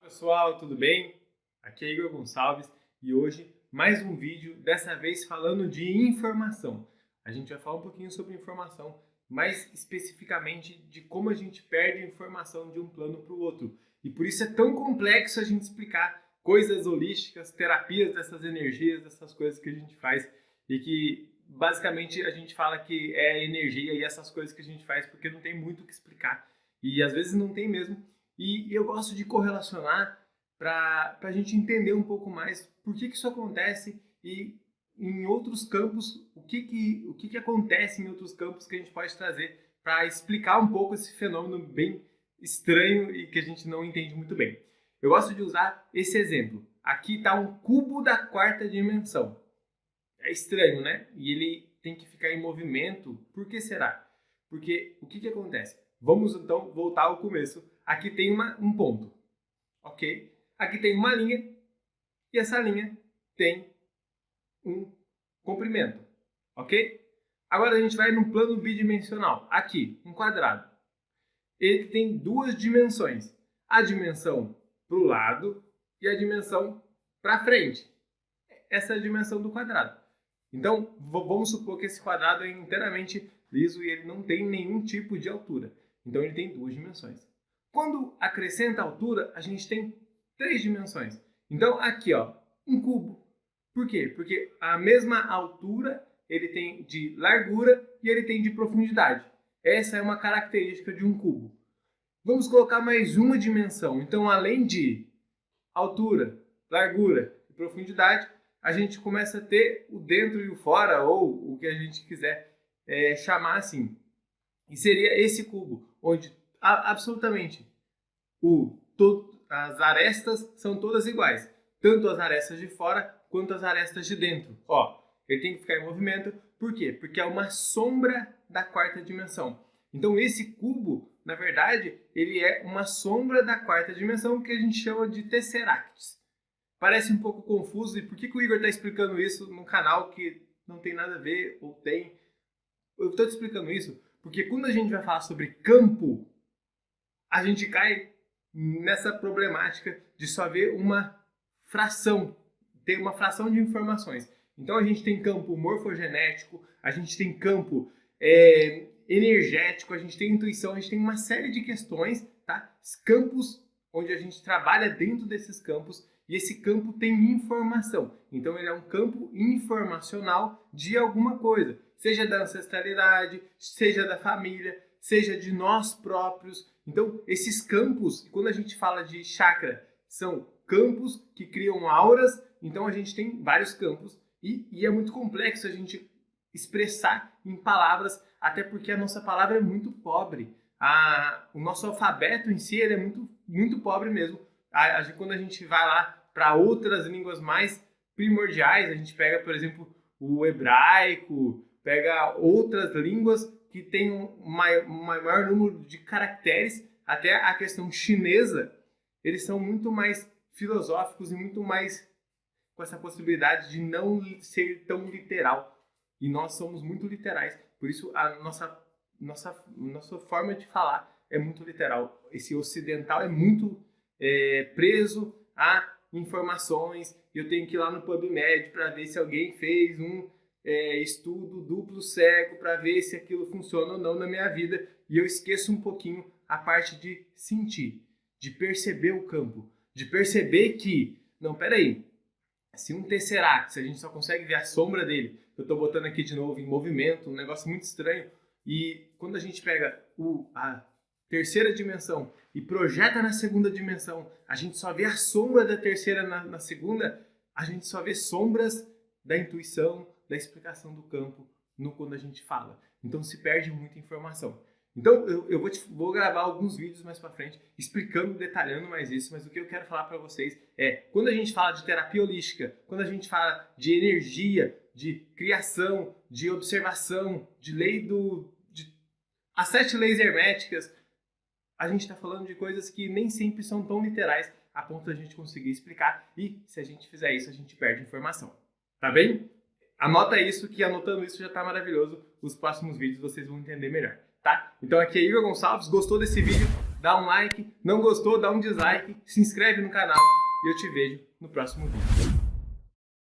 Pessoal, tudo bem? Aqui é Igor Gonçalves e hoje mais um vídeo, dessa vez falando de informação. A gente vai falar um pouquinho sobre informação, mais especificamente de como a gente perde informação de um plano para o outro. E por isso é tão complexo a gente explicar coisas holísticas, terapias dessas energias, dessas coisas que a gente faz e que basicamente a gente fala que é energia e essas coisas que a gente faz porque não tem muito o que explicar. E às vezes não tem mesmo. E eu gosto de correlacionar para a gente entender um pouco mais por que isso acontece e em outros campos, o que acontece em outros campos que a gente pode trazer para explicar um pouco esse fenômeno bem estranho e que a gente não entende muito bem. Eu gosto de usar esse exemplo. Aqui está um cubo da quarta dimensão. É estranho, né? E ele tem que ficar em movimento. Por que será? Porque o que acontece? Vamos então voltar ao começo. Aqui tem um ponto, ok? Aqui tem uma linha e essa linha tem um comprimento, ok? Agora a gente vai no plano bidimensional. Aqui, um quadrado. Ele tem duas dimensões. A dimensão para o lado e a dimensão para frente. Essa é a dimensão do quadrado. Então, vamos supor que esse quadrado é inteiramente liso e ele não tem nenhum tipo de altura. Então, ele tem duas dimensões. Quando acrescenta altura, a gente tem três dimensões. Então, aqui, ó, um cubo. Por quê? Porque a mesma altura ele tem de largura e ele tem de profundidade. Essa é uma característica de um cubo. Vamos colocar mais uma dimensão. Então, além de altura, largura e profundidade, a gente começa a ter o dentro e o fora, ou o que a gente quiser chamar assim. E seria esse cubo, onde absolutamente as arestas são todas iguais. Tanto as arestas de fora quanto as arestas de dentro. Ó, ele tem que ficar em movimento. Por quê? Porque é uma sombra da quarta dimensão. Então esse cubo, na verdade, ele é uma sombra da quarta dimensão que a gente chama de tesseracts. Parece um pouco confuso. E por que o Igor está explicando isso no canal que não tem nada a ver ou tem? Eu estou te explicando isso porque quando a gente vai falar sobre campo, a gente cai nessa problemática de só ver uma fração, ter uma fração de informações. Então a gente tem campo morfogenético, a gente tem campo energético, a gente tem intuição, a gente tem uma série de questões, tá? Campos onde a gente trabalha dentro desses campos e esse campo tem informação. Então ele é um campo informacional de alguma coisa, seja da ancestralidade, seja da família, seja de nós próprios. Então, esses campos, quando a gente fala de chakra, são campos que criam auras. Então, a gente tem vários campos e é muito complexo a gente expressar em palavras, até porque a nossa palavra é muito pobre. O nosso alfabeto em si ele é muito pobre mesmo. Quando a gente vai lá para outras línguas mais primordiais, a gente pega, por exemplo, o hebraico, pega outras línguas que tem um maior número de caracteres, até a questão chinesa, eles são muito mais filosóficos e muito mais com essa possibilidade de não ser tão literal. E nós somos muito literais, por isso a nossa forma de falar é muito literal. Esse ocidental é muito preso a informações. Eu tenho que ir lá no PubMed para ver se alguém fez um estudo duplo cego para ver se aquilo funciona ou não na minha vida, e eu esqueço um pouquinho a parte de sentir, de perceber o campo, de perceber que, não, peraí, se um tesseract, se a gente só consegue ver a sombra dele, eu estou botando aqui de novo em movimento, um negócio muito estranho, e quando a gente pega a terceira dimensão e projeta na segunda dimensão, a gente só vê a sombra da terceira na segunda, a gente só vê sombras da intuição, da explicação do campo quando a gente fala. Então se perde muita informação. Então eu vou gravar alguns vídeos mais para frente explicando, detalhando mais isso, mas o que eu quero falar para vocês é, quando a gente fala de terapia holística, quando a gente fala de energia, de criação, de observação, as 7 leis herméticas, a gente está falando de coisas que nem sempre são tão literais a ponto de a gente conseguir explicar, e se a gente fizer isso, a gente perde informação. Tá bem? Anota isso, que anotando isso já está maravilhoso. Os próximos vídeos vocês vão entender melhor, tá? Então aqui é Igor Gonçalves. Gostou desse vídeo? dá um like. Não gostou, dá um dislike. Se inscreve no canal e eu te vejo no próximo vídeo.